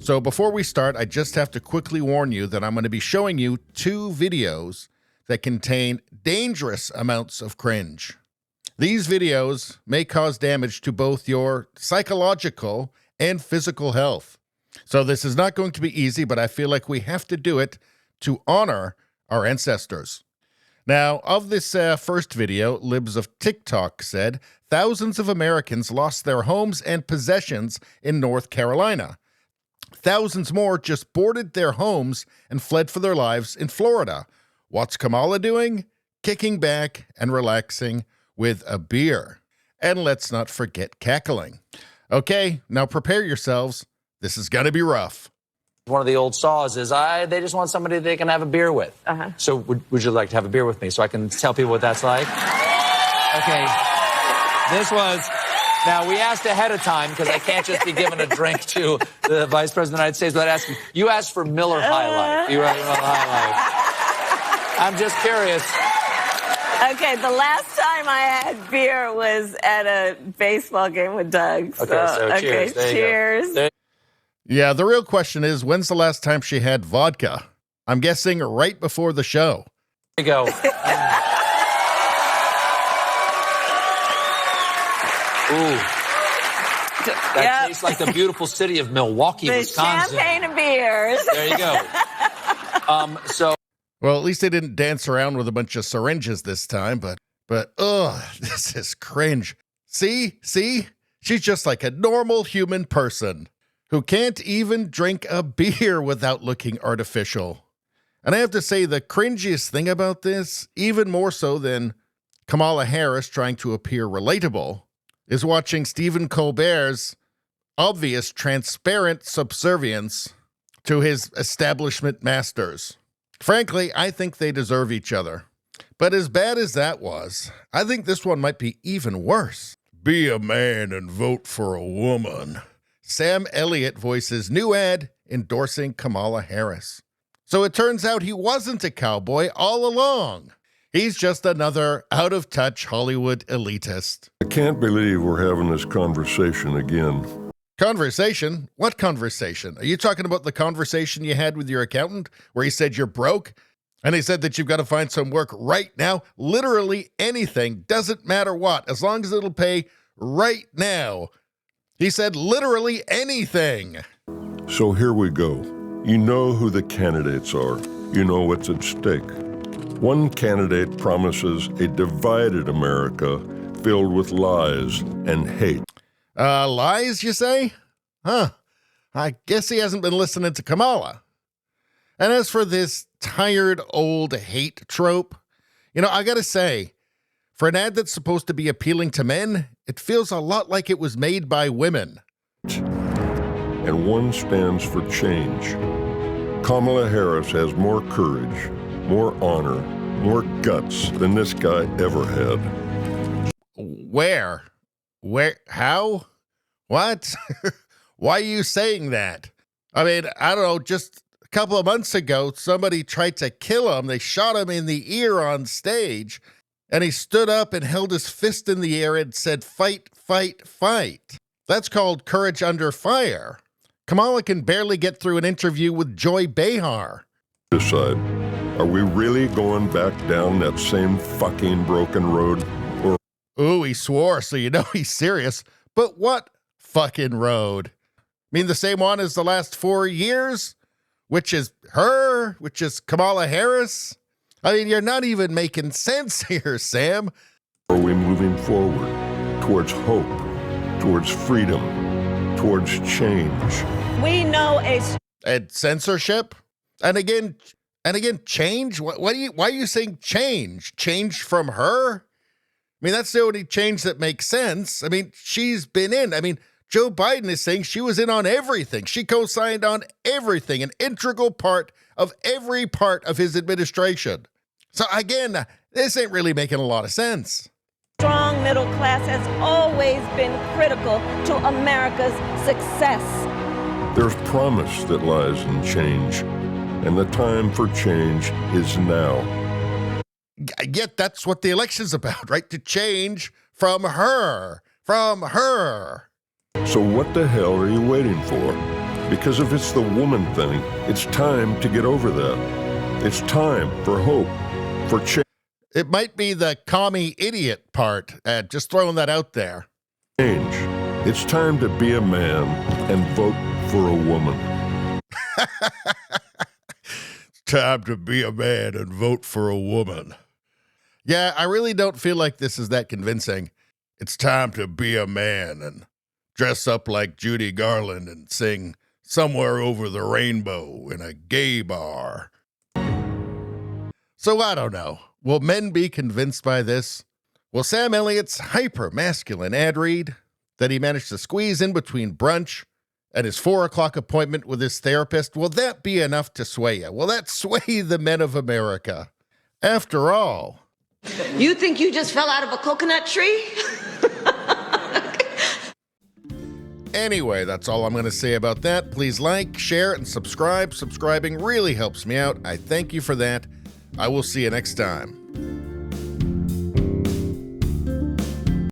So before we start, I just have to quickly warn you that I'm going to be showing you 2 videos that contain dangerous amounts of cringe. These videos may cause damage to both your psychological and physical health. So this is not going to be easy, but I feel like we have to do it to honor our ancestors. Now, of this first video, Libs of TikTok said, thousands of Americans lost their homes and possessions in North Carolina. Thousands more just boarded their homes and fled for their lives in Florida. What's Kamala doing? Kicking back and relaxing with a beer. And let's not forget cackling. Okay, now prepare yourselves. This is going to be rough. One of the old saws is they just want somebody they can have a beer with. So would you like to have a beer with me so I can tell people what that's like? Okay. This was... Now, we asked ahead of time because I can't just be giving a drink to the Vice President of the United States without asking. You asked for Miller High Life. You wrote Miller High Life. I'm just curious. Okay, the last time I had beer was at a baseball game with Doug. So cheers. Cheers. Yeah, the real question is, when's the last time she had vodka? I'm guessing right before the show. There you go. Ooh. That tastes like the beautiful city of Milwaukee, Wisconsin. Champagne and beers. There you go. Well, at least they didn't dance around with a bunch of syringes this time, but this is cringe. See? She's just like a normal human person who can't even drink a beer without looking artificial. And I have to say, the cringiest thing about this, even more so than Kamala Harris trying to appear relatable, is watching Stephen Colbert's obvious, transparent subservience to his establishment masters. Frankly, I think they deserve each other. But as bad as that was, I think this one might be even worse. Be a man and vote for a woman. Sam Elliott voices new ad endorsing Kamala Harris. So it turns out he wasn't a cowboy all along. He's just another out-of-touch Hollywood elitist. I can't believe we're having this conversation again. Conversation? What conversation? Are you talking about the conversation you had with your accountant where he said you're broke? And he said that you've got to find some work right now? Literally anything, doesn't matter what, as long as it'll pay right now. He said literally anything. So here we go. You know who the candidates are. You know what's at stake. One candidate promises a divided America filled with lies and hate. Lies, you say? Huh. I guess he hasn't been listening to Kamala. And as for this tired old hate trope, I gotta say, for an ad that's supposed to be appealing to men, it feels a lot like it was made by women. And one stands for change. Kamala Harris has more courage, more honor, more guts than this guy ever had. Where? How? What? Why are you saying that? I mean, I don't know, just a couple of months ago, somebody tried to kill him. They shot him in the ear on stage, and he stood up and held his fist in the air and said, "Fight, fight, fight." That's called courage under fire. Kamala can barely get through an interview with Joy Behar. Decide, are we really going back down that same fucking broken road? Or ooh, he swore, so you know he's serious. But what fucking road? I mean, the same one as the last 4 years? Which is her? Which is Kamala Harris? I mean, you're not even making sense here, Sam. are we moving forward towards hope, towards freedom, towards change? We know and censorship, and again, change. Why are you saying change? Change from her? I mean, that's the only change that makes sense. I mean, she's been in. I mean, Joe Biden is saying she was in on everything. She co-signed on everything, an integral part of every part of his administration. So again, this ain't really making a lot of sense. Strong middle class has always been critical to America's success. There's promise that lies in change, and the time for change is now. Yet that's what the election's about, right? To change from her. From her. So what the hell are you waiting for? Because if it's the woman thing, it's time to get over that. It's time for hope, for change. It might be the commie idiot part. Just throwing that out there. It's time to be a man and vote for a woman. It's time to be a man and vote for a woman. Yeah, I really don't feel like this is that convincing. It's time to be a man and dress up like Judy Garland and sing Somewhere Over the Rainbow in a gay bar. So I don't know. Will men be convinced by this? Will Sam Elliott's hyper-masculine ad read that he managed to squeeze in between brunch and his 4 o'clock appointment with his therapist, will that be enough to sway you? Will that sway the men of America? After all... You think you just fell out of a coconut tree? Anyway, that's all I'm going to say about that. Please like, share, and subscribe. Subscribing really helps me out. I thank you for that. I will see you next time.